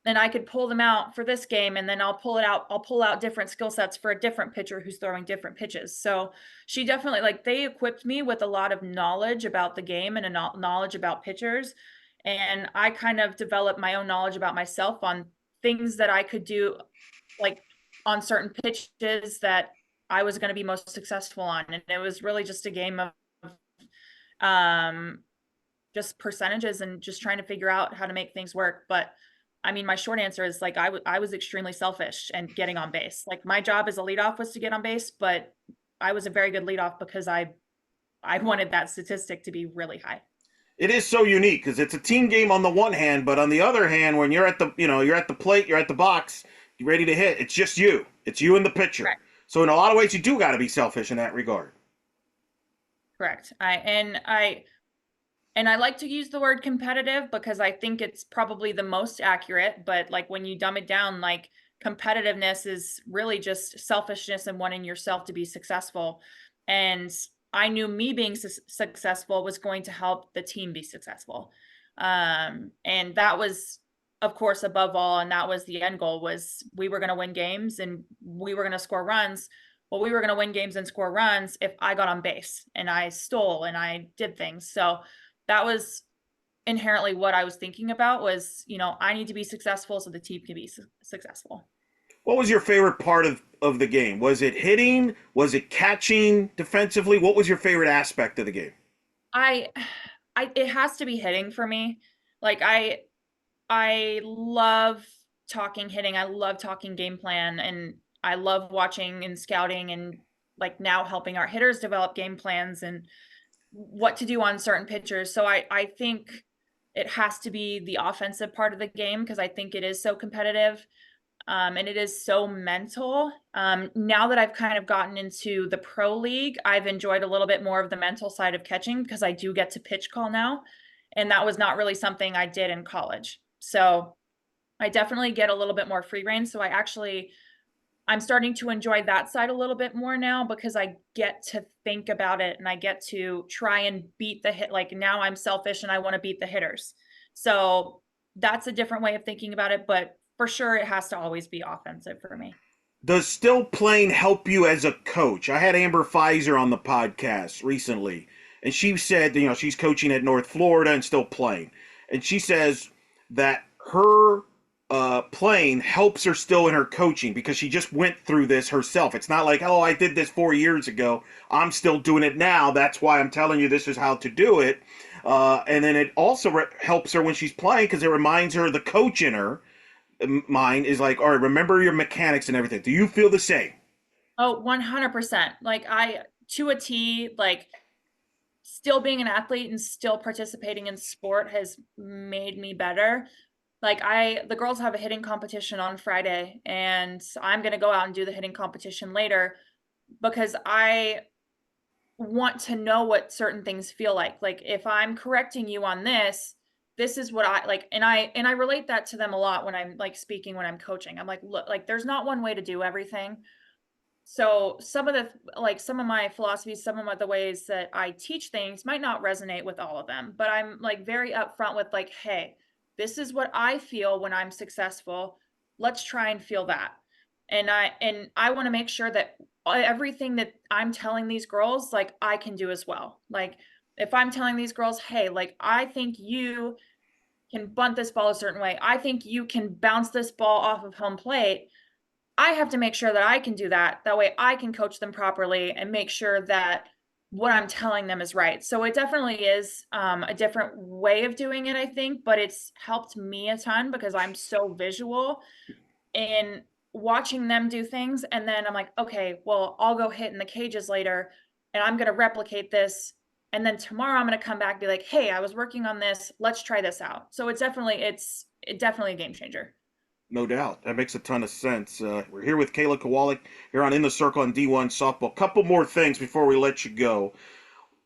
And I could pull them out for this game, and then I'll pull out different skill sets for a different pitcher who's throwing different pitches. So she definitely they equipped me with a lot of knowledge about the game and a knowledge about pitchers. And I kind of developed my own knowledge about myself on things that I could do on certain pitches that I was going to be most successful on. And it was really just a game of just percentages and just trying to figure out how to make things work. But I mean, my short answer is I was extremely selfish and getting on base. My job as a leadoff was to get on base, but I was a very good leadoff because I wanted that statistic to be really high. It is so unique because it's a team game on the one hand, but on the other hand, when you're at the plate, you're at the box, you're ready to hit. It's just you. It's you and the pitcher. Correct. So in a lot of ways, you do got to be selfish in that regard. Correct. And I like to use the word competitive because I think it's probably the most accurate, but when you dumb it down, competitiveness is really just selfishness and wanting yourself to be successful. And I knew me being successful was going to help the team be successful. And that was, of course, above all, and that was the end goal, was we were going to win games and we were going to score runs. Well, we were going to win games and score runs if I got on base and I stole and I did things. So that was inherently what I was thinking about was, I need to be successful so the team can be successful. What was your favorite part of the game? Was it hitting? Was it catching defensively? What was your favorite aspect of the game? It has to be hitting for me. I love talking hitting. I love talking game plan, and I love watching and scouting and now helping our hitters develop game plans and what to do on certain pitchers. So I think it has to be the offensive part of the game because I think it is so competitive. And it is so mental. Now that I've kind of gotten into the pro league, I've enjoyed a little bit more of the mental side of catching because I do get to pitch call now. And that was not really something I did in college. So I definitely get a little bit more free reign. So I'm starting to enjoy that side a little bit more now because I get to think about it and I get to try and beat the hit. Now I'm selfish and I want to beat the hitters. So that's a different way of thinking about it. But for sure, it has to always be offensive for me. Does still playing help you as a coach? I had Amber Pfizer on the podcast recently, and she said, she's coaching at North Florida and still playing. And she says that her playing helps her still in her coaching because she just went through this herself. It's not like, oh, I did this 4 years ago. I'm still doing it now. That's why I'm telling you this is how to do it. And then it also helps her when she's playing because it reminds her the coach in her mind is like, all right, remember your mechanics and everything. Do you feel the same? Oh, 100%. Like to a T, like still being an athlete and still participating in sport has made me better. Like the girls have a hitting competition on Friday, and I'm going to go out and do the hitting competition later because I want to know what certain things feel like. Like if I'm correcting you on this, this is what I like. And I relate that to them a lot when I'm like speaking, when I'm coaching. I'm like, look, like there's not one way to do everything. So some of my philosophies, some of the ways that I teach things might not resonate with all of them, but I'm like very upfront with like, hey, this is what I feel when I'm successful. Let's try and feel that. And I want to make sure that everything that I'm telling these girls, like I can do as well. Like if I'm telling these girls, hey, like I think you can bunt this ball a certain way. I think you can bounce this ball off of home plate. I have to make sure that I can do that. That way I can coach them properly and make sure that what I'm telling them is right. So it definitely is a different way of doing it, I think, but it's helped me a ton because I'm so visual in watching them do things. And then I'm like, okay, well, I'll go hit in the cages later and I'm going to replicate this. And then tomorrow I'm going to come back and be like, hey, I was working on this. Let's try this out. So it's definitely a game changer. No doubt. That makes a ton of sense. We're here with Kayla Kowalik here on In the Circle on D1 Softball. Couple more things before we let you go.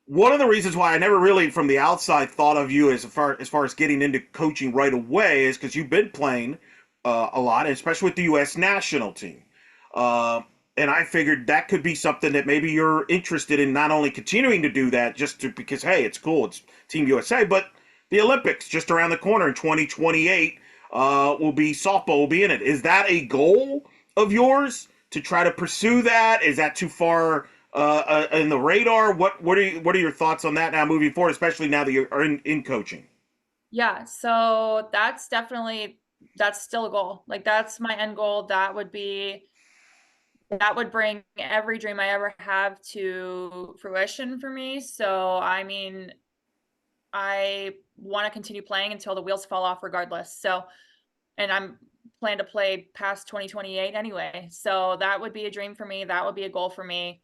One of the reasons why I never really, from the outside, thought of you as far as getting into coaching right away is because you've been playing a lot, especially with the U.S. national team. Uh, and I figured that could be something that maybe you're interested in not only continuing to do that because, hey, it's cool, it's Team USA, but the Olympics just around the corner in 2028 softball will be in it. Is that a goal of yours to try to pursue that? Is that too far in the radar? What are your thoughts on that now moving forward, especially now that you are in coaching? Yeah, so that's still a goal. Like that's my end goal. That would bring every dream I ever have to fruition for me. So I mean, I want to continue playing until the wheels fall off regardless. So and I'm plan to play past 2028 anyway. So that would be a dream for me. That would be a goal for me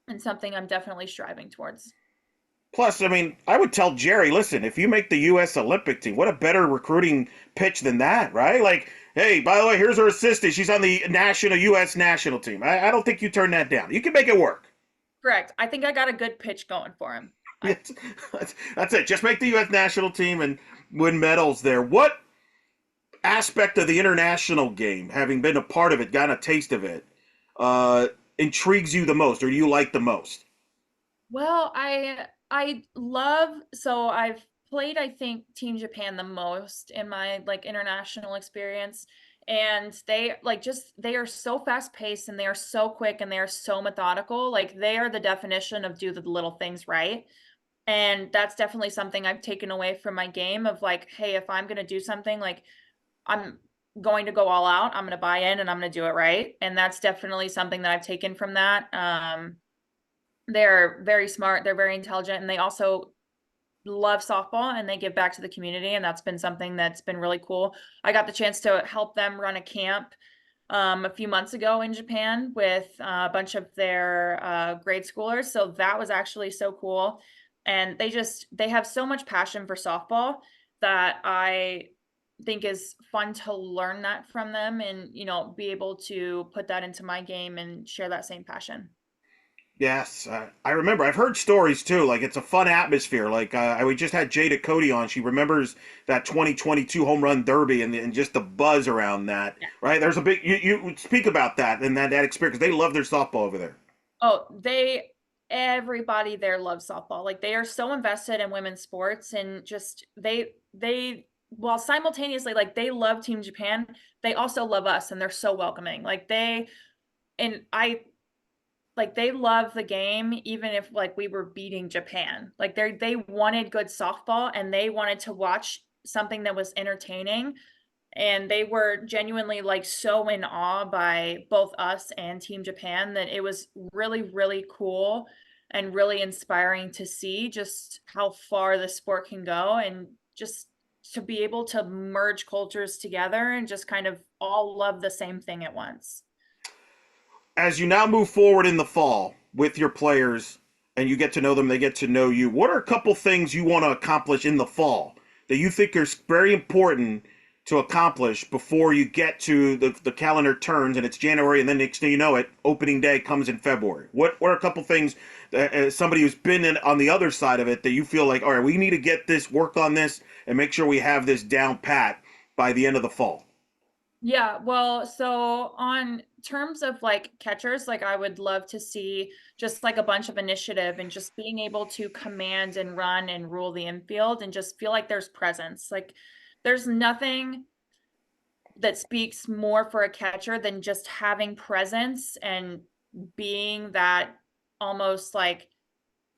and something I'm definitely striving towards. Plus, I mean, I would tell Jerry, listen, if you make the U.S. Olympic team, what a better recruiting pitch than that, right? Like, hey, by the way, here's her assistant. She's on the U.S. national team. I don't think you turn that down. You can make it work. Correct. I think I got a good pitch going for him. I That's it. Just make the U.S. national team and win medals there. What aspect of the international game, having been a part of it, gotten a taste of it, uh, intrigues you the most, or do you like the most? Well, I love so I've played I think Team Japan the most in my like international experience, and they like just they are so fast paced and they are so quick and they are so methodical. Like they are the definition of do the little things right. And that's definitely something I've taken away from my game of like, hey, if I'm going to do something like I'm going to go all out, I'm going to buy in and I'm going to do it right. And that's definitely something that I've taken from that. They're very smart, they're very intelligent, and they also love softball and they give back to the community. And that's been something that's been really cool. I got the chance to help them run a camp a few months ago in Japan with a bunch of their grade schoolers. So that was actually so cool. And they have so much passion for softball that I think is fun to learn that from them and, be able to put that into my game and share that same passion. Yes, I remember. I've heard stories too. Like it's a fun atmosphere. Like we just had Jada Cody on. She remembers that 2022 home run derby and just the buzz around that. Right? There's a big. You speak about that and that experience because they love their softball over there. Oh, everybody there loves softball. Like they are so invested in women's sports and just while simultaneously like they love Team Japan, they also love us and they're so welcoming. And I like they love the game even if like we were beating Japan. Like they wanted good softball and they wanted to watch something that was entertaining And they were genuinely like so in awe by both us and Team Japan that it was really, really cool and really inspiring to see just how far the sport can go, and just to be able to merge cultures together and just kind of all love the same thing at once. As you now move forward in the fall with your players and you get to know them, they get to know you, what are a couple things you want to accomplish in the fall that you think are very important to accomplish before you get to the calendar turns and it's January, and then next thing you know it, opening day comes in February? What are a couple things that, as somebody who's been on the other side of it, that you feel like, all right, we need to get this, work on this, and make sure we have this down pat by the end of the fall? Yeah, well, so on terms of like catchers, like I would love to see just like a bunch of initiative and just being able to command and run and rule the infield and just feel like there's presence. Like there's nothing that speaks more for a catcher than just having presence and being that almost like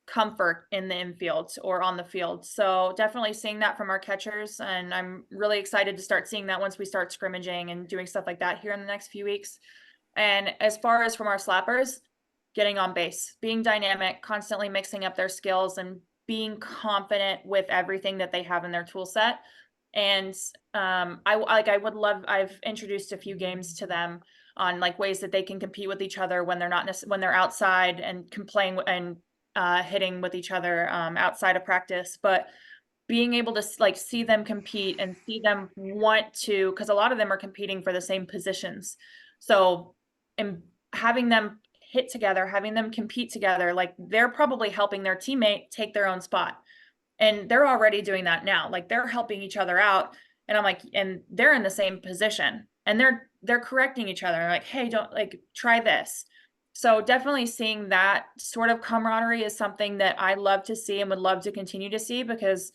comfort in the infield or on the field. So definitely seeing that from our catchers, and I'm really excited to start seeing that once we start scrimmaging and doing stuff like that here in the next few weeks. And as far as from our slappers, getting on base, being dynamic, constantly mixing up their skills and being confident with everything that they have in their tool set. And I would love, I've introduced a few games to them on like ways that they can compete with each other when they're not when they're outside and can playing and hitting with each other outside of practice, but being able to like see them compete and see them want to, because a lot of them are competing for the same positions. So, and having them hit together, having them compete together, like they're probably helping their teammate take their own spot. And they're already doing that now. Like they're helping each other out. And I'm like, and they're in the same position and they're correcting each other. Like, hey, don't like try this. So definitely seeing that sort of camaraderie is something that I love to see and would love to continue to see, because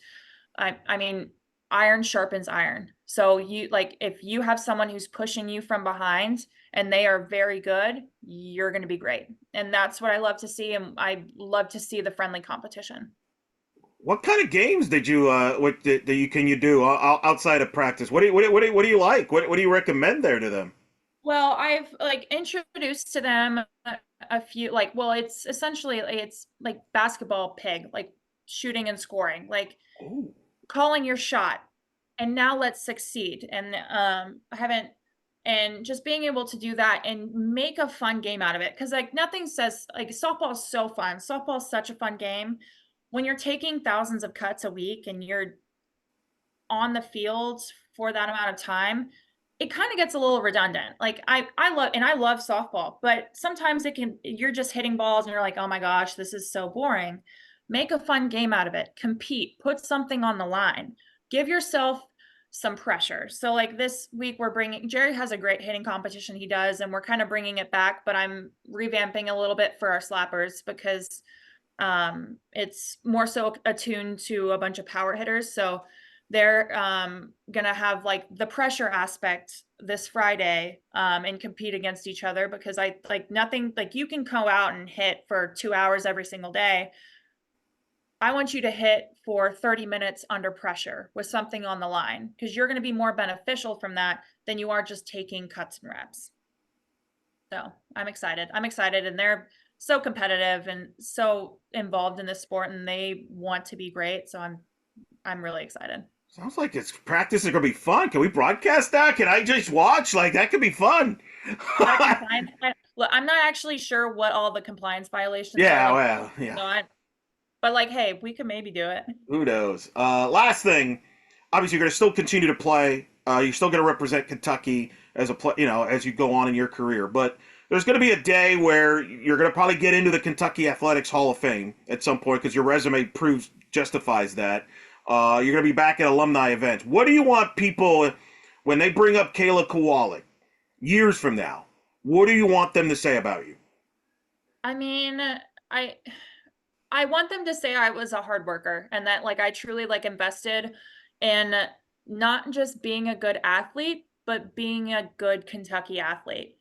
I mean, iron sharpens iron. So you like if you have someone who's pushing you from behind and they are very good, you're going to be great. And that's what I love to see. And I love to see the friendly competition. What kind of games did you what that you can you do outside of practice? What do you like? What do you recommend there to them? Well, I've like introduced to them a few like, well, it's essentially it's like basketball pig, like shooting and scoring, like Oh, calling your shot, and now let's succeed. And I haven't, and just being able to do that and make a fun game out of it, because like nothing says like softball is so fun. Softball is such a fun game when you're taking thousands of cuts a week and you're on the field for that amount of time. It kind of gets a little redundant. Like I love softball, but sometimes it can, you're just hitting balls and you're like, oh my gosh, this is so boring. Make a fun game out of it. Compete, put something on the line, give yourself some pressure. So like this week we're bringing, Jerry has a great hitting competition he does, and we're kind of bringing it back, but I'm revamping a little bit for our slappers because it's more so attuned to a bunch of power hitters. So they're gonna have like the pressure aspect this Friday and compete against each other, because I like nothing like you can go out and hit for 2 hours every single day. I want you to hit for 30 minutes under pressure with something on the line, because you're going to be more beneficial from that than you are just taking cuts and reps. So I'm excited. I'm excited, and they're so competitive and so involved in this sport, and they want to be great. So I'm really excited. sounds like it's practice is gonna be fun. Can we broadcast that? Can I just watch? Like that could be fun. Is that a compliance? Look, I'm not actually sure what all the compliance violations are Yeah, like. well, yeah. So but like, hey, we could maybe do it. Who knows? Last thing, obviously you're gonna still continue to play. You're still gonna represent Kentucky as a play, as you go on in your career. But there's gonna be a day where you're gonna probably get into the Kentucky Athletics Hall of Fame at some point because your resume proves justifies that. You're gonna be back at alumni events. What do you want people when they bring up Kayla Kowalik years from now? What do you want them to say about you? I mean, I I want them to say I was a hard worker and that like I truly like invested in not just being a good athlete, but being a good Kentucky athlete.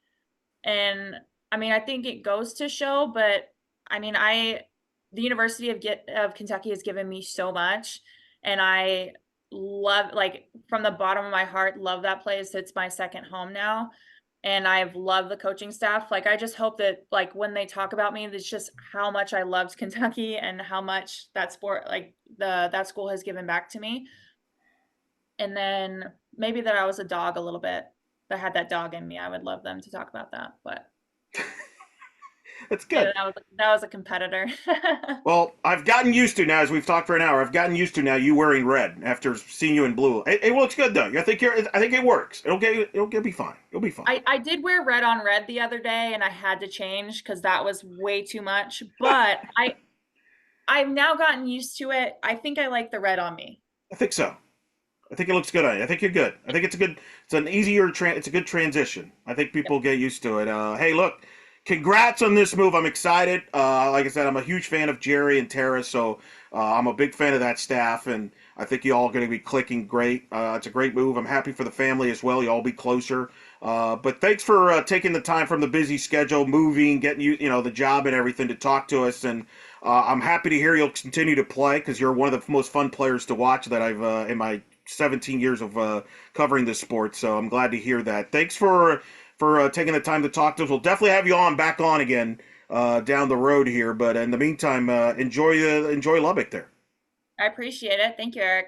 And I mean, I think it goes to show, but I mean, the University of Kentucky has given me so much, and love, like from the bottom of my heart, love that place. It's my second home now. And I've loved the coaching staff. Like, I just hope that like when they talk about me, it's just how much I loved Kentucky and how much that sport, like that school has given back to me. And then maybe that I was a dog a little bit, that had that dog in me. I would love them to talk about that. But That's yeah, good. that was a competitor. Well, I've gotten used to now, as we've talked for an hour. I've gotten used to now you wearing red after seeing you in blue. It looks good though. I think it works. It'll be fine. You'll be fine. I did wear red on red the other day and I had to change because that was way too much. But I've now gotten used to it. I think I like the red on me. I think so. I think it looks good on you. I think you're good. I think it's an easier, it's a good transition. I think people get used to it. Hey, look, congrats on this move. I'm excited. Like I said, I'm a huge fan of Jerry and Tara, so I'm a big fan of that staff, and I think you all are going to be clicking great. It's a great move. I'm happy for the family as well. You all be closer. But thanks for taking the time from the busy schedule, moving, getting the job and everything to talk to us. And I'm happy to hear you'll continue to play because you're one of the most fun players to watch that I've in my 17 years of covering this sport. So I'm glad to hear that. Thanks for taking the time to talk to us. We'll definitely have you back on again down the road here. But in the meantime, enjoy Lubbock there. I appreciate it. Thank you, Eric.